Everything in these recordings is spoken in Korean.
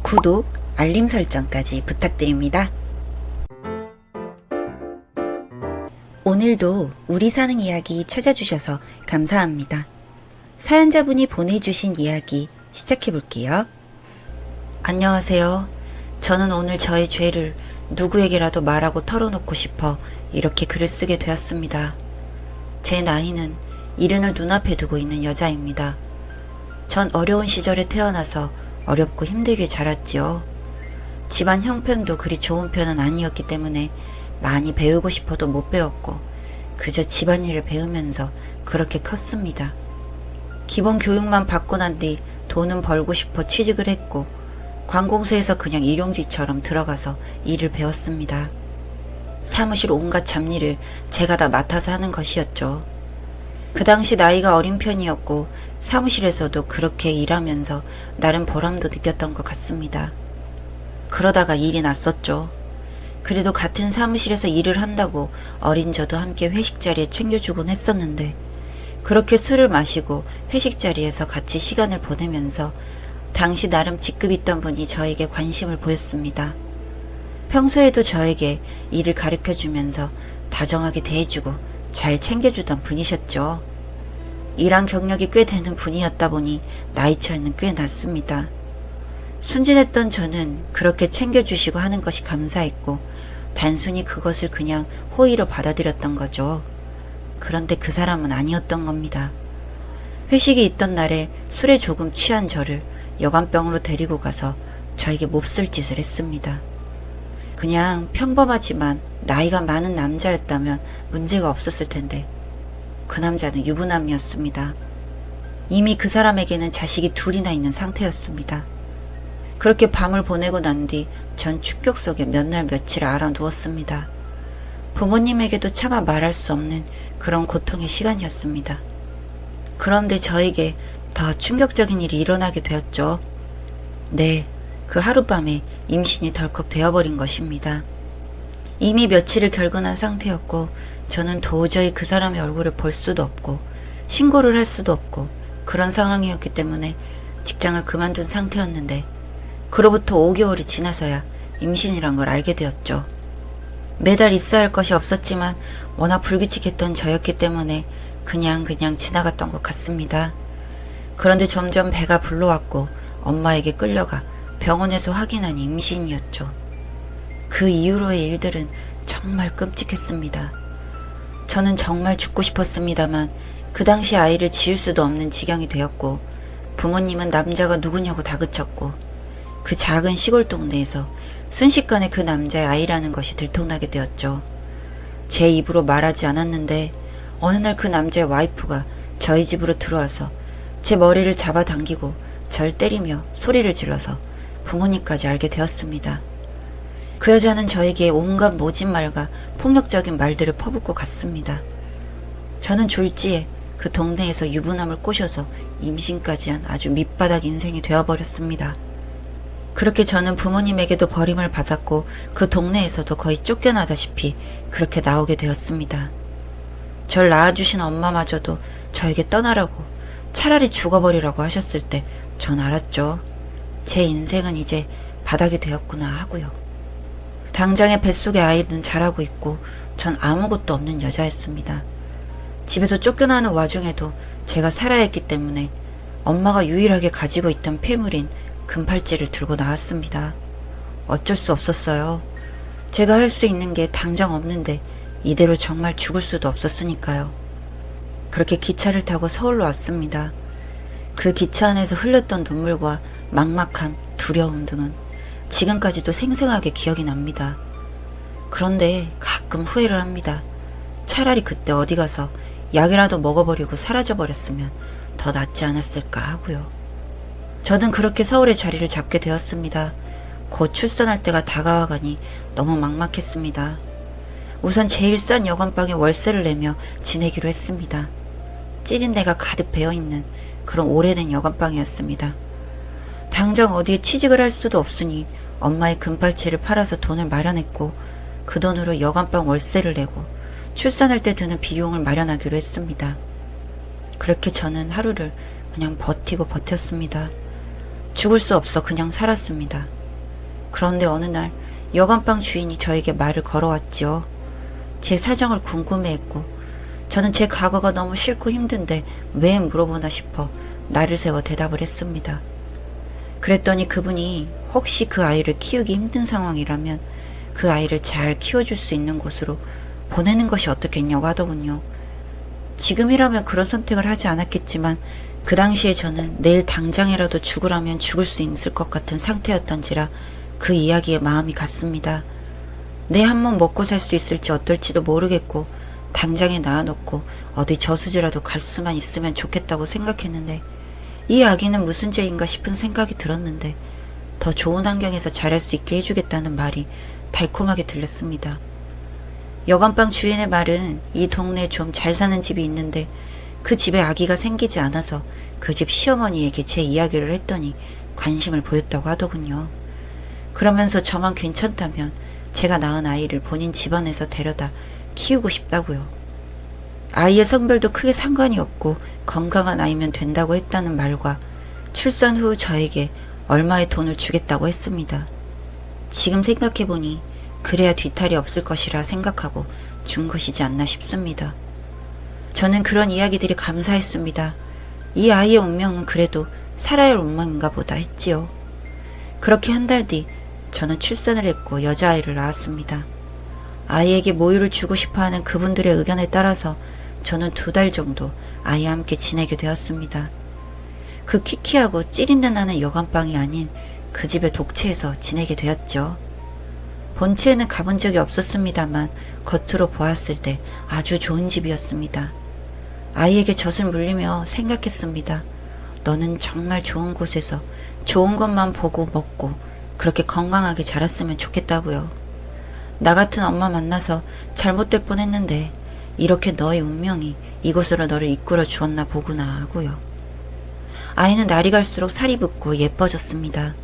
구독, 알림 설정까지 부탁드립니다. 오늘도 우리 사는 이야기 찾아주셔서 감사합니다. 사연자분이 보내주신 이야기 시작해볼게요. 안녕하세요. 저는 오늘 저의 죄를 누구에게라도 말하고 털어놓고 싶어 이렇게 글을 쓰게 되었습니다. 제 나이는 70을 눈앞에 두고 있는 여자입니다. 전 어려운 시절에 태어나서 어렵고 힘들게 자랐지요. 집안 형편도 그리 좋은 편은 아니었기 때문에 많이 배우고 싶어도 못 배웠고 그저 집안일을 배우면서 그렇게 컸습니다. 기본 교육만 받고 난 뒤 돈은 벌고 싶어 취직을 했고 관공서에서 그냥 일용직처럼 들어가서 일을 배웠습니다. 사무실 온갖 잡일을 제가 다 맡아서 하는 것이었죠. 그 당시 나이가 어린 편이었고 사무실에서도 그렇게 일하면서 나름 보람도 느꼈던 것 같습니다. 그러다가 일이 났었죠. 그래도 같은 사무실에서 일을 한다고 어린 저도 함께 회식 자리에 챙겨주곤 했었는데 그렇게 술을 마시고 회식 자리에서 같이 시간을 보내면서 당시 나름 직급 있던 분이 저에게 관심을 보였습니다. 평소에도 저에게 일을 가르쳐주면서 다정하게 대해주고 잘 챙겨주던 분이셨죠. 일한 경력이 꽤 되는 분이었다 보니 나이 차이는 꽤 났습니다. 순진했던 저는 그렇게 챙겨주시고 하는 것이 감사했고 단순히 그것을 그냥 호의로 받아들였던 거죠. 그런데 그 사람은 아니었던 겁니다. 회식이 있던 날에 술에 조금 취한 저를 여관병으로 데리고 가서 저에게 몹쓸 짓을 했습니다. 그냥 평범하지만 나이가 많은 남자였다면 문제가 없었을 텐데 그 남자는 유부남이었습니다. 이미 그 사람에게는 자식이 둘이나 있는 상태였습니다. 그렇게 밤을 보내고 난 뒤 전 충격 속에 몇 날 며칠 알아 누웠습니다. 부모님에게도 차마 말할 수 없는 그런 고통의 시간이었습니다. 그런데 저에게 더 충격적인 일이 일어나게 되었죠. 네, 그 하룻밤에 임신이 덜컥 되어버린 것입니다. 이미 며칠을 결근한 상태였고 저는 도저히 그 사람의 얼굴을 볼 수도 없고 신고를 할 수도 없고 그런 상황이었기 때문에 직장을 그만둔 상태였는데 그로부터 5개월이 지나서야 임신이란 걸 알게 되었죠. 매달 있어야 할 것이 없었지만 워낙 불규칙했던 저였기 때문에 그냥 지나갔던 것 같습니다. 그런데 점점 배가 불러왔고 엄마에게 끌려가 병원에서 확인한 임신이었죠. 그 이후로의 일들은 정말 끔찍했습니다. 저는 정말 죽고 싶었습니다만 그 당시 아이를 지을 수도 없는 지경이 되었고 부모님은 남자가 누구냐고 다그쳤고 그 작은 시골 동네에서 순식간에 그 남자의 아이라는 것이 들통나게 되었죠. 제 입으로 말하지 않았는데 어느 날 그 남자의 와이프가 저희 집으로 들어와서 제 머리를 잡아당기고 절 때리며 소리를 질러서 부모님까지 알게 되었습니다. 그 여자는 저에게 온갖 모진 말과 폭력적인 말들을 퍼붓고 갔습니다. 저는 졸지에 그 동네에서 유부남을 꼬셔서 임신까지 한 아주 밑바닥 인생이 되어버렸습니다. 그렇게 저는 부모님에게도 버림을 받았고 그 동네에서도 거의 쫓겨나다시피 그렇게 나오게 되었습니다. 절 낳아주신 엄마마저도 저에게 떠나라고 차라리 죽어버리라고 하셨을 때 전 알았죠. 제 인생은 이제 바닥이 되었구나 하고요. 당장의 뱃속의 아이는 자라고 있고 전 아무것도 없는 여자였습니다. 집에서 쫓겨나는 와중에도 제가 살아야 했기 때문에 엄마가 유일하게 가지고 있던 폐물인 금팔찌를 들고 나왔습니다. 어쩔 수 없었어요. 제가 할 수 있는 게 당장 없는데 이대로 정말 죽을 수도 없었으니까요. 그렇게 기차를 타고 서울로 왔습니다. 그 기차 안에서 흘렸던 눈물과 막막함, 두려움 등은 지금까지도 생생하게 기억이 납니다. 그런데 가끔 후회를 합니다. 차라리 그때 어디 가서 약이라도 먹어버리고 사라져버렸으면 더 낫지 않았을까 하고요. 저는 그렇게 서울에 자리를 잡게 되었습니다. 곧 출산할 때가 다가와가니 너무 막막했습니다. 우선 제일 싼 여관방에 월세를 내며 지내기로 했습니다. 찌린내가 가득 배어있는 그런 오래된 여관방이었습니다. 당장 어디에 취직을 할 수도 없으니 엄마의 금팔찌를 팔아서 돈을 마련했고 그 돈으로 여관방 월세를 내고 출산할 때 드는 비용을 마련하기로 했습니다. 그렇게 저는 하루를 그냥 버티고 버텼습니다. 죽을 수 없어 그냥 살았습니다. 그런데 어느 날 여관방 주인이 저에게 말을 걸어왔지요. 제 사정을 궁금해했고 저는 제 과거가 너무 싫고 힘든데 왜 물어보나 싶어 나를 세워 대답을 했습니다. 그랬더니 그분이 혹시 그 아이를 키우기 힘든 상황이라면 그 아이를 잘 키워줄 수 있는 곳으로 보내는 것이 어떻겠냐고 하더군요. 지금이라면 그런 선택을 하지 않았겠지만 그 당시에 저는 내일 당장이라도 죽으라면 죽을 수 있을 것 같은 상태였던지라 그 이야기에 마음이 갔습니다. 내 한 몸 먹고 살 수 있을지 어떨지도 모르겠고 당장에 낳아놓고 어디 저수지라도 갈 수만 있으면 좋겠다고 생각했는데 이 아기는 무슨 죄인가 싶은 생각이 들었는데 더 좋은 환경에서 자랄 수 있게 해주겠다는 말이 달콤하게 들렸습니다. 여관방 주인의 말은 이 동네에 좀 잘 사는 집이 있는데 그 집에 아기가 생기지 않아서 그 집 시어머니에게 제 이야기를 했더니 관심을 보였다고 하더군요. 그러면서 저만 괜찮다면 제가 낳은 아이를 본인 집안에서 데려다 키우고 싶다고요. 아이의 성별도 크게 상관이 없고 건강한 아이면 된다고 했다는 말과 출산 후 저에게 얼마의 돈을 주겠다고 했습니다. 지금 생각해보니 그래야 뒤탈이 없을 것이라 생각하고 준 것이지 않나 싶습니다. 저는 그런 이야기들이 감사했습니다. 이 아이의 운명은 그래도 살아야 할 운명인가 보다 했지요. 그렇게 한 달 뒤 저는 출산을 했고 여자아이를 낳았습니다. 아이에게 모유를 주고 싶어하는 그분들의 의견에 따라서 저는 2달 정도 아이와 함께 지내게 되었습니다. 그 키키하고 찌린내 나는 여관방이 아닌 그 집의 독채에서 지내게 되었죠. 본체에는 가본 적이 없었습니다만 겉으로 보았을 때 아주 좋은 집이었습니다. 아이에게 젖을 물리며 생각했습니다. 너는 정말 좋은 곳에서 좋은 것만 보고 먹고 그렇게 건강하게 자랐으면 좋겠다고요. 나 같은 엄마 만나서 잘못될 뻔했는데 이렇게 너의 운명이 이곳으로 너를 이끌어 주었나 보구나 하고요. 아이는 날이 갈수록 살이 붙고 예뻐졌습니다.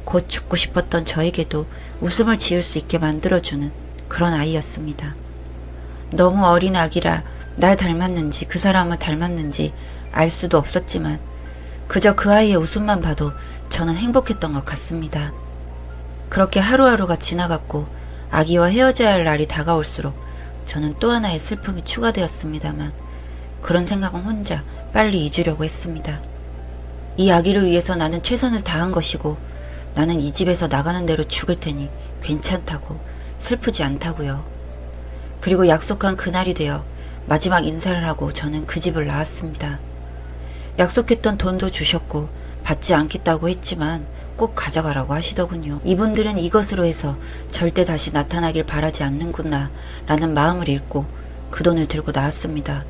곧 죽고 싶었던 저에게도 웃음을 지을 수 있게 만들어주는 그런 아이였습니다. 너무 어린 아기라 날 닮았는지 그 사람을 닮았는지 알 수도 없었지만 그저 그 아이의 웃음만 봐도 저는 행복했던 것 같습니다. 그렇게 하루하루가 지나갔고 아기와 헤어져야 할 날이 다가올수록 저는 또 하나의 슬픔이 추가되었습니다만 그런 생각은 혼자 빨리 잊으려고 했습니다. 이 아기를 위해서 나는 최선을 다한 것이고 나는 이 집에서 나가는 대로 죽을 테니 괜찮다고 슬프지 않다고요. 그리고 약속한 그날이 되어 마지막 인사를 하고 저는 그 집을 나왔습니다. 약속했던 돈도 주셨고 받지 않겠다고 했지만 꼭 가져가라고 하시더군요. 이분들은 이것으로 해서 절대 다시 나타나길 바라지 않는구나 라는 마음을 읽고 그 돈을 들고 나왔습니다.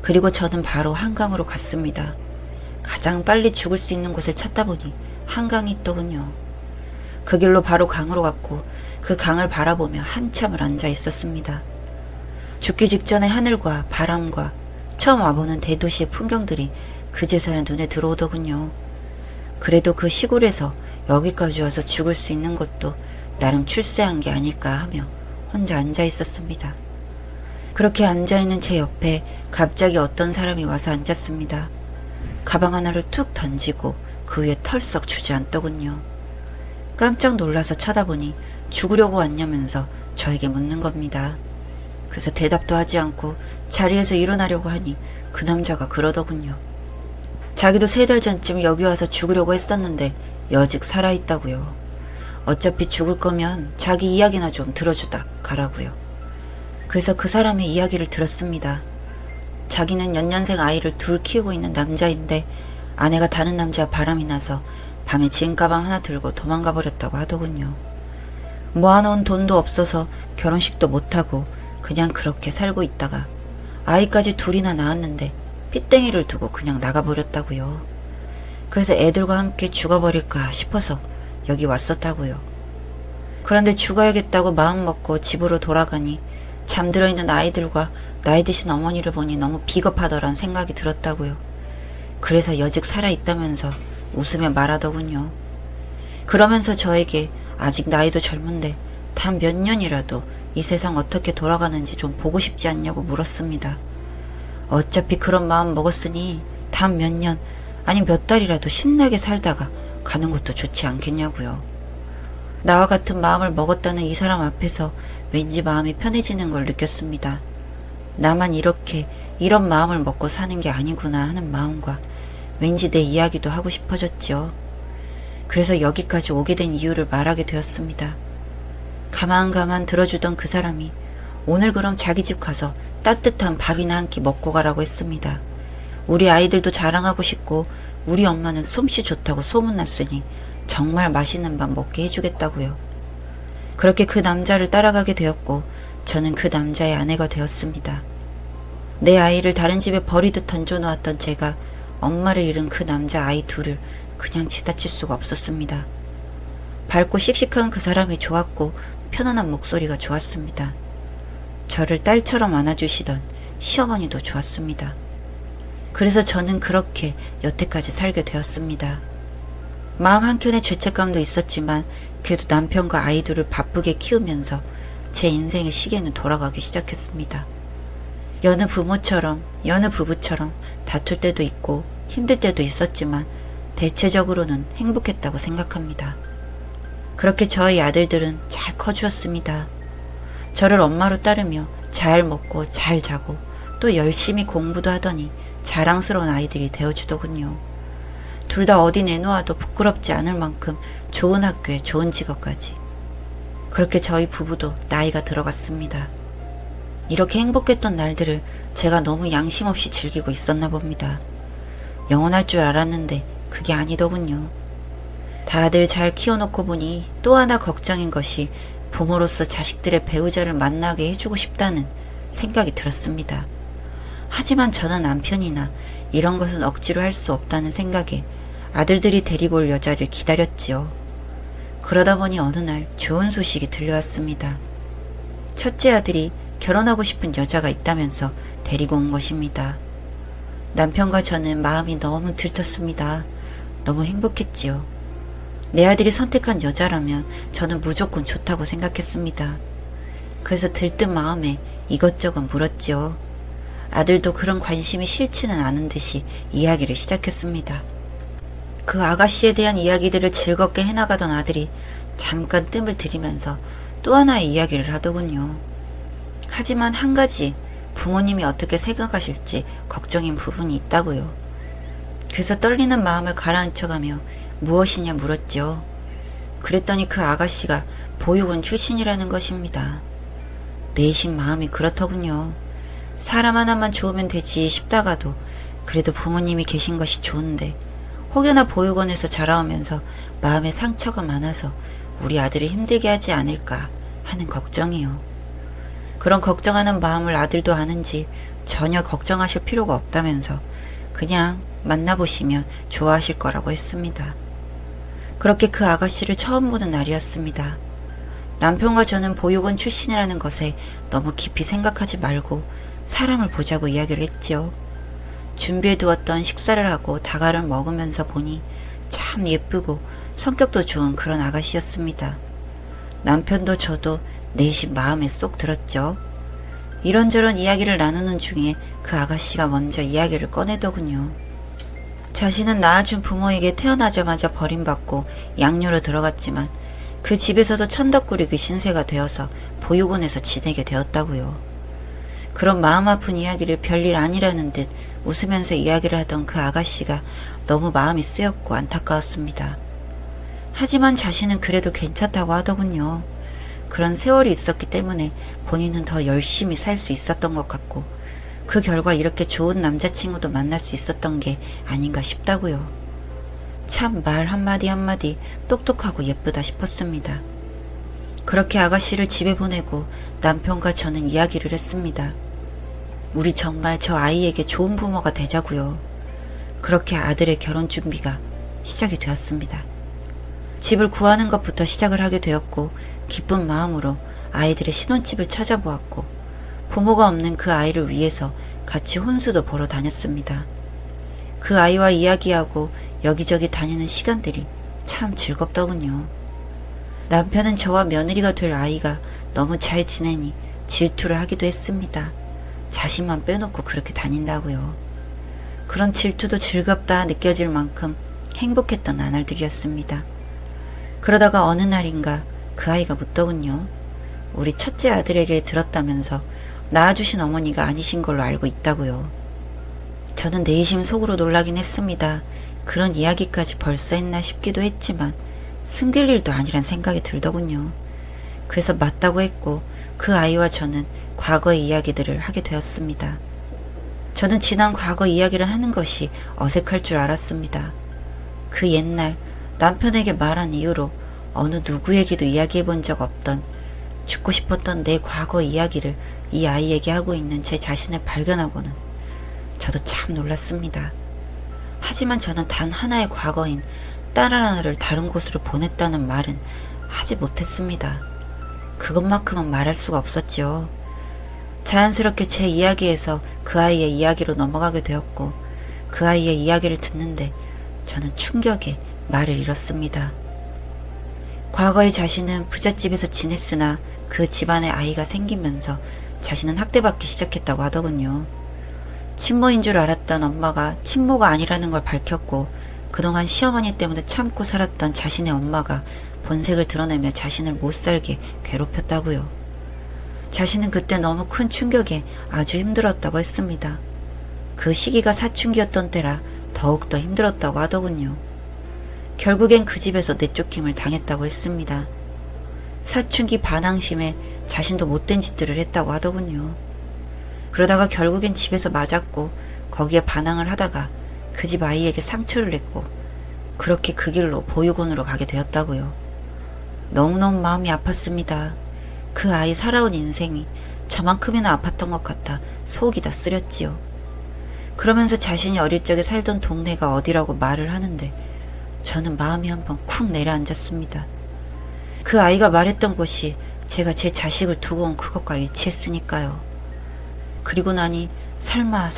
그리고 저는 바로 한강으로 갔습니다. 가장 빨리 죽을 수 있는 곳을 찾다 보니 한강이 있더군요. 그 길로 바로 강으로 갔고 그 강을 바라보며 한참을 앉아 있었습니다. 죽기 직전의 하늘과 바람과 처음 와보는 대도시의 풍경들이 그제서야 눈에 들어오더군요. 그래도 그 시골에서 여기까지 와서 죽을 수 있는 것도 나름 출세한 게 아닐까 하며 혼자 앉아 있었습니다. 그렇게 앉아있는 제 옆에 갑자기 어떤 사람이 와서 앉았습니다. 가방 하나를 툭 던지고 그 위에 털썩 주저앉더군요. 깜짝 놀라서 쳐다보니 죽으려고 왔냐면서 저에게 묻는 겁니다. 그래서 대답도 하지 않고 자리에서 일어나려고 하니 그 남자가 그러더군요. 자기도 3달 전쯤 여기 와서 죽으려고 했었는데 여직 살아있다고요. 어차피 죽을 거면 자기 이야기나 좀 들어주다 가라고요. 그래서 그 사람의 이야기를 들었습니다. 자기는 연년생 아이를 2 키우고 있는 남자인데 아내가 다른 남자와 바람이 나서 밤에 짐 가방 하나 들고 도망가 버렸다고 하더군요. 모아놓은 돈도 없어서 결혼식도 못하고 그냥 그렇게 살고 있다가 아이까지 2이나 낳았는데 핏땡이를 두고 그냥 나가버렸다고요. 그래서 애들과 함께 죽어버릴까 싶어서 여기 왔었다고요. 그런데 죽어야겠다고 마음먹고 집으로 돌아가니 잠들어 있는 아이들과 나이 드신 어머니를 보니 너무 비겁하더란 생각이 들었다고요. 그래서 여직 살아있다면서 웃으며 말하더군요. 그러면서 저에게 아직 나이도 젊은데 단 몇 년이라도 이 세상 어떻게 돌아가는지 좀 보고 싶지 않냐고 물었습니다. 어차피 그런 마음 먹었으니 단 몇 년 아니 몇 달이라도 신나게 살다가 가는 것도 좋지 않겠냐고요. 나와 같은 마음을 먹었다는 이 사람 앞에서 왠지 마음이 편해지는 걸 느꼈습니다. 나만 이렇게 이런 마음을 먹고 사는 게 아니구나 하는 마음과 왠지 내 이야기도 하고 싶어졌지요. 그래서 여기까지 오게 된 이유를 말하게 되었습니다. 가만 들어주던 그 사람이 오늘 그럼 자기 집 가서 따뜻한 밥이나 한 끼 먹고 가라고 했습니다. 우리 아이들도 자랑하고 싶고 우리 엄마는 솜씨 좋다고 소문났으니 정말 맛있는 밥 먹게 해주겠다고요. 그렇게 그 남자를 따라가게 되었고 저는 그 남자의 아내가 되었습니다. 내 아이를 다른 집에 버리듯 던져놓았던 제가 엄마를 잃은 그 남자 아이 둘을 그냥 지나칠 수가 없었습니다. 밝고 씩씩한 그 사람이 좋았고 편안한 목소리가 좋았습니다. 저를 딸처럼 안아주시던 시어머니도 좋았습니다. 그래서 저는 그렇게 여태까지 살게 되었습니다. 마음 한켠에 죄책감도 있었지만 그래도 남편과 아이들을 바쁘게 키우면서 제 인생의 시계는 돌아가기 시작했습니다. 여느 부부처럼 다툴 때도 있고 힘들 때도 있었지만 대체적으로는 행복했다고 생각합니다. 그렇게 저희 아들들은 잘 커주었습니다. 저를 엄마로 따르며 잘 먹고 잘 자고 또 열심히 공부도 하더니 자랑스러운 아이들이 되어주더군요. 둘 다 어디 내놓아도 부끄럽지 않을 만큼 좋은 학교에 좋은 직업까지. 그렇게 저희 부부도 나이가 들어갔습니다. 이렇게 행복했던 날들을 제가 너무 양심 없이 즐기고 있었나 봅니다. 영원할 줄 알았는데 그게 아니더군요. 다들 잘 키워놓고 보니 또 하나 걱정인 것이 부모로서 자식들의 배우자를 만나게 해주고 싶다는 생각이 들었습니다. 하지만 저는 남편이나 이런 것은 억지로 할 수 없다는 생각에 아들들이 데리고 올 여자를 기다렸지요. 그러다 보니 어느 날 좋은 소식이 들려왔습니다. 첫째 아들이 결혼하고 싶은 여자가 있다면서 데리고 온 것입니다. 남편과 저는 마음이 너무 들떴습니다. 너무 행복했지요. 내 아들이 선택한 여자라면 저는 무조건 좋다고 생각했습니다. 그래서 들뜬 마음에 이것저것 물었지요. 아들도 그런 관심이 싫지는 않은 듯이 이야기를 시작했습니다. 그 아가씨에 대한 이야기들을 즐겁게 해나가던 아들이 잠깐 뜸을 들이면서 또 하나의 이야기를 하더군요. 하지만 한 가지 부모님이 어떻게 생각하실지 걱정인 부분이 있다고요. 그래서 떨리는 마음을 가라앉혀가며 무엇이냐 물었죠. 그랬더니 그 아가씨가 보육원 출신이라는 것입니다. 내심 마음이 그렇더군요. 사람 하나만 좋으면 되지 싶다가도 그래도 부모님이 계신 것이 좋은데 혹여나 보육원에서 자라오면서 마음에 상처가 많아서 우리 아들을 힘들게 하지 않을까 하는 걱정이요. 그런 걱정하는 마음을 아들도 아는지 전혀 걱정하실 필요가 없다면서 그냥 만나보시면 좋아하실 거라고 했습니다. 그렇게 그 아가씨를 처음 보는 날이었습니다. 남편과 저는 보육원 출신이라는 것에 너무 깊이 생각하지 말고 사람을 보자고 이야기를 했지요. 준비해두었던 식사를 하고 다과를 먹으면서 보니 참 예쁘고 성격도 좋은 그런 아가씨였습니다. 남편도 저도 내심 마음에 쏙 들었죠. 이런저런 이야기를 나누는 중에 그 아가씨가 먼저 이야기를 꺼내더군요. 자신은 낳아준 부모에게 태어나자마자 버림받고 양녀로 들어갔지만 그 집에서도 천덕꾸리기 신세가 되어서 보육원에서 지내게 되었다고요. 그런 마음 아픈 이야기를 별일 아니라는 듯 웃으면서 이야기를 하던 그 아가씨가 너무 마음이 쓰였고 안타까웠습니다. 하지만 자신은 그래도 괜찮다고 하더군요. 그런 세월이 있었기 때문에 본인은 더 열심히 살 수 있었던 것 같고 그 결과 이렇게 좋은 남자친구도 만날 수 있었던 게 아닌가 싶다고요. 참 말 한마디 한마디 똑똑하고 예쁘다 싶었습니다. 그렇게 아가씨를 집에 보내고 남편과 저는 이야기를 했습니다. 우리 정말 저 아이에게 좋은 부모가 되자고요. 그렇게 아들의 결혼 준비가 시작이 되었습니다. 집을 구하는 것부터 시작을 하게 되었고 기쁜 마음으로 아이들의 신혼집을 찾아보았고 부모가 없는 그 아이를 위해서 같이 혼수도 보러 다녔습니다. 그 아이와 이야기하고 여기저기 다니는 시간들이 참 즐겁더군요. 남편은 저와 며느리가 될 아이가 너무 잘 지내니 질투를 하기도 했습니다. 자신만 빼놓고 그렇게 다닌다고요. 그런 질투도 즐겁다 느껴질 만큼 행복했던 나날들이었습니다. 그러다가 어느 날인가 그 아이가 묻더군요. 우리 첫째 아들에게 들었다면서 낳아주신 어머니가 아니신 걸로 알고 있다고요. 저는 내심 속으로 놀라긴 했습니다. 그런 이야기까지 벌써 했나 싶기도 했지만 숨길 일도 아니란 생각이 들더군요. 그래서 맞다고 했고 그 아이와 저는 과거의 이야기들을 하게 되었습니다. 저는 지난 과거 이야기를 하는 것이 어색할 줄 알았습니다. 그 옛날 남편에게 말한 이후로 어느 누구에게도 이야기해 본 적 없던 죽고 싶었던 내 과거 이야기를 이 아이에게 하고 있는 제 자신을 발견하고는 저도 참 놀랐습니다. 하지만 저는 단 하나의 과거인 딸 하나를 다른 곳으로 보냈다는 말은 하지 못했습니다. 그것만큼은 말할 수가 없었지요. 자연스럽게 제 이야기에서 그 아이의 이야기로 넘어가게 되었고 그 아이의 이야기를 듣는데 저는 충격에 말을 잃었습니다. 과거의 자신은 부잣집에서 지냈으나 그 집안에 아이가 생기면서 자신은 학대받기 시작했다고 하더군요. 친모인 줄 알았던 엄마가 친모가 아니라는 걸 밝혔고 그동안 시어머니 때문에 참고 살았던 자신의 엄마가 본색을 드러내며 자신을 못살게 괴롭혔다고요. 자신은 그때 너무 큰 충격에 아주 힘들었다고 했습니다. 그 시기가 사춘기였던 때라 더욱더 힘들었다고 하더군요. 결국엔 그 집에서 내쫓김을 당했다고 했습니다. 사춘기 반항심에 자신도 못된 짓들을 했다고 하더군요. 그러다가 결국엔 집에서 맞았고 거기에 반항을 하다가 그 집 아이에게 상처를 냈고 그렇게 그 길로 보육원으로 가게 되었다고요. 너무너무 마음이 아팠습니다. 그 아이 살아온 인생이 저만큼이나 아팠던 것 같아 속이 다 쓰렸지요. 그러면서 자신이 어릴 적에 살던 동네가 어디라고 말을 하는데 저는 마음이 한번 쿵 내려앉았습니다. 그 아이가 말했던 곳이 제가 제 자식을 두고 온 그것과 일치했으니까요. 그리고 나니 설마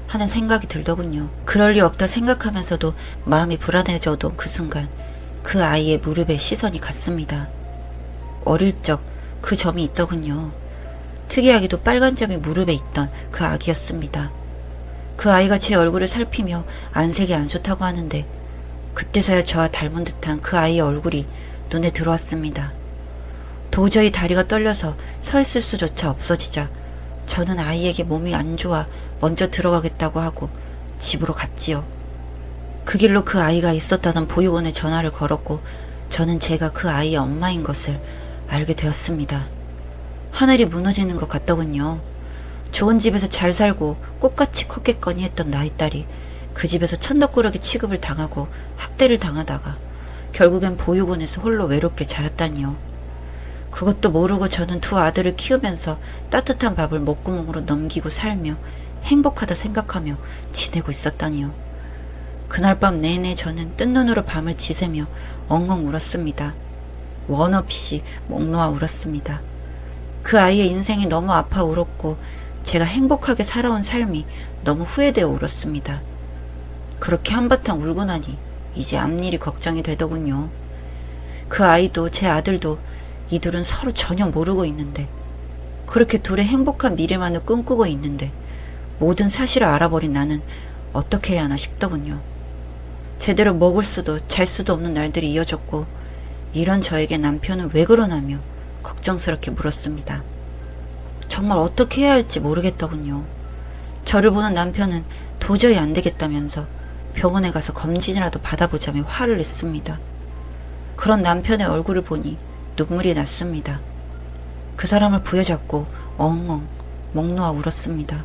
하는 생각이 들더군요. 그럴 리 없다 생각하면서도 마음이 불안해져도 그 순간 그 아이의 무릎에 시선이 갔습니다. 어릴 적 그 점이 있더군요. 특이하게도 빨간 점이 무릎에 있던 그 아기였습니다. 그 아이가 제 얼굴을 살피며 안색이 안 좋다고 하는데 그때서야 저와 닮은 듯한 그 아이의 얼굴이 눈에 들어왔습니다. 도저히 다리가 떨려서 서 있을 수조차 없어지자 저는 아이에게 몸이 안 좋아 먼저 들어가겠다고 하고 집으로 갔지요. 그 길로 그 아이가 있었다던 보육원에 전화를 걸었고 저는 제가 그 아이의 엄마인 것을 알게 되었습니다. 하늘이 무너지는 것 같더군요. 좋은 집에서 잘 살고 꽃같이 컸겠거니 했던 나의 딸이 그 집에서 천덕꾸러기 취급을 당하고 학대를 당하다가 결국엔 보육원에서 홀로 외롭게 자랐다니요. 그것도 모르고 저는 두 아들을 키우면서 따뜻한 밥을 목구멍으로 넘기고 살며 행복하다 생각하며 지내고 있었다니요. 그날 밤 내내 저는 뜬 눈으로 밤을 지새며 엉엉 울었습니다. 원 없이 목 놓아 울었습니다. 그 아이의 인생이 너무 아파 울었고 제가 행복하게 살아온 삶이 너무 후회되어 울었습니다. 그렇게 한바탕 울고 나니 이제 앞일이 걱정이 되더군요. 그 아이도 제 아들도 이 둘은 서로 전혀 모르고 있는데 그렇게 둘의 행복한 미래만을 꿈꾸고 있는데 모든 사실을 알아버린 나는 어떻게 해야 하나 싶더군요. 제대로 먹을 수도 잘 수도 없는 날들이 이어졌고 이런 저에게 남편은 왜 그러나며 걱정스럽게 물었습니다. 정말 어떻게 해야 할지 모르겠더군요. 저를 보는 남편은 도저히 안 되겠다면서 병원에 가서 검진이라도 받아보자며 화를 냈습니다. 그런 남편의 얼굴을 보니 눈물이 났습니다. 그 사람을 부여잡고 엉엉 목 놓아 울었습니다.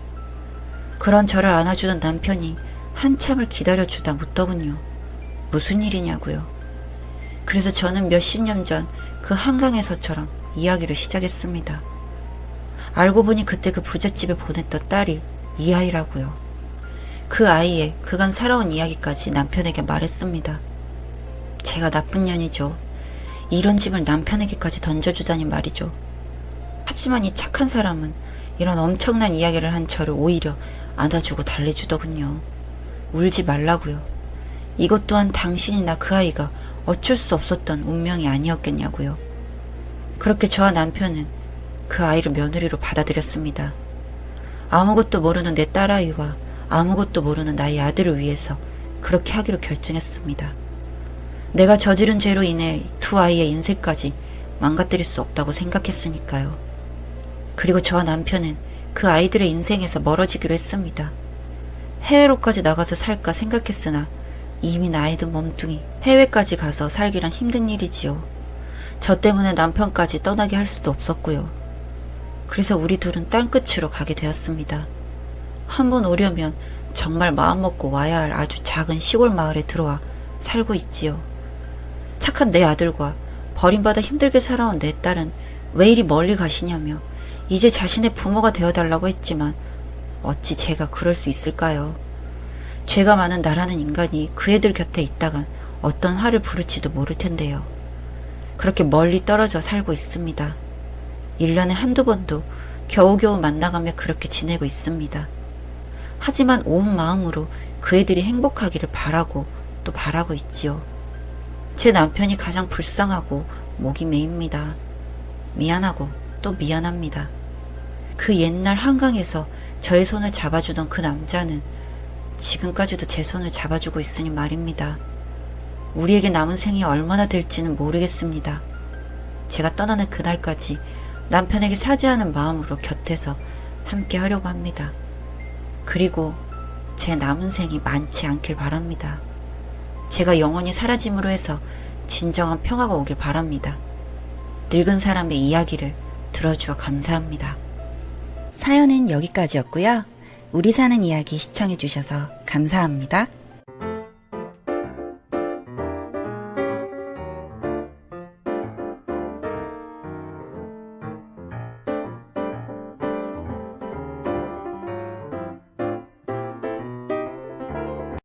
그런 저를 안아주던 남편이 한참을 기다려주다 묻더군요. 무슨 일이냐고요. 그래서 저는 몇십 년 전 그 한강에서처럼 이야기를 시작했습니다. 알고 보니 그때 그 부잣집에 보냈던 딸이 이 아이라고요. 그 아이의 그간 살아온 이야기까지 남편에게 말했습니다. 제가 나쁜 년이죠. 이런 집을 남편에게까지 던져주다니 말이죠. 하지만 이 착한 사람은 이런 엄청난 이야기를 한 저를 오히려 안아주고 달래주더군요. 울지 말라고요. 이것 또한 당신이나 그 아이가 어쩔 수 없었던 운명이 아니었겠냐고요. 그렇게 저와 남편은 그 아이를 며느리로 받아들였습니다. 아무것도 모르는 내 딸아이와 아무것도 모르는 나의 아들을 위해서 그렇게 하기로 결정했습니다. 내가 저지른 죄로 인해 두 아이의 인생까지 망가뜨릴 수 없다고 생각했으니까요. 그리고 저와 남편은 그 아이들의 인생에서 멀어지기로 했습니다. 해외로까지 나가서 살까 생각했으나 이미 나이 든 몸뚱이 해외까지 가서 살기란 힘든 일이지요. 저 때문에 남편까지 떠나게 할 수도 없었고요. 그래서 우리 둘은 땅끝으로 가게 되었습니다. 한번 오려면 정말 마음먹고 와야 할 아주 작은 시골 마을에 들어와 살고 있지요. 착한 내 아들과 버림받아 힘들게 살아온 내 딸은 왜 이리 멀리 가시냐며 이제 자신의 부모가 되어달라고 했지만 어찌 제가 그럴 수 있을까요? 죄가 많은 나라는 인간이 그 애들 곁에 있다간 어떤 화를 부를지도 모를 텐데요. 그렇게 멀리 떨어져 살고 있습니다. 1년에 한두 번도 겨우겨우 만나가며 그렇게 지내고 있습니다. 하지만 온 마음으로 그 애들이 행복하기를 바라고 또 바라고 있지요. 제 남편이 가장 불쌍하고 목이 메입니다. 미안하고 또 미안합니다. 그 옛날 한강에서 저의 손을 잡아주던 그 남자는 지금까지도 제 손을 잡아주고 있으니 말입니다. 우리에게 남은 생이 얼마나 될지는 모르겠습니다. 제가 떠나는 그날까지 남편에게 사죄하는 마음으로 곁에서 함께 하려고 합니다. 그리고 제 남은 생이 많지 않길 바랍니다. 제가 영원히 사라짐으로 해서 진정한 평화가 오길 바랍니다. 늙은 사람의 이야기를 들어주어 감사합니다. 사연은 여기까지였고요. 우리 사는 이야기 시청해주셔서 감사합니다.